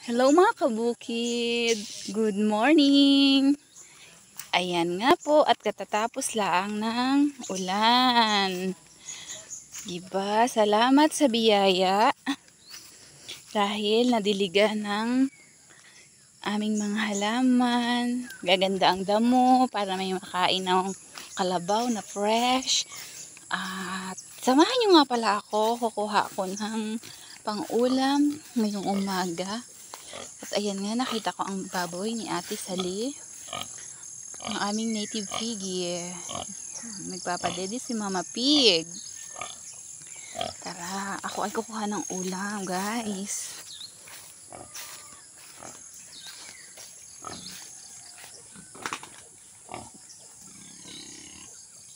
Hello mga kabukid! Good morning! Ayan nga po at katatapos lang ng ulan. Diba? Salamat sa biyaya dahil nadiligan ng aming mga halaman. Gaganda ang damo para may makain ng kalabaw na fresh. At samahan nyo nga pala ako. Kukuha ako ng pang-ulam ngayong umaga. At ayan nga, nakita ko ang baboy ni Ate Sally. Ang aming native piggy. Nagpapadede si Mama Pig. Tara, ako ay kukuha ng ulam, guys.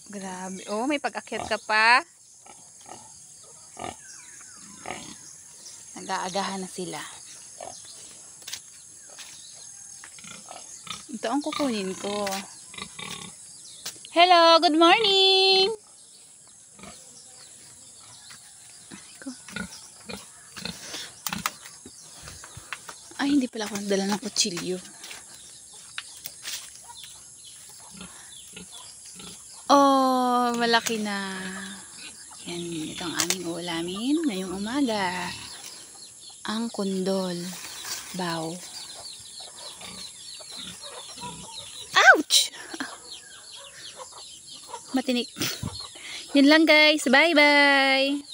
Grabe. Oh, may pag-akyat ka pa. Nag-aagahan na sila. Ito ang kukunin ko. Hello, good morning! Ay, hindi pala ako nagdala ng kutsilyo. Oh, malaki na. Yan, ito ang aming ulamin ngayong umaga. Ang kundol. Baw. Ouch! Matinik. Yun lang guys. Bye-bye!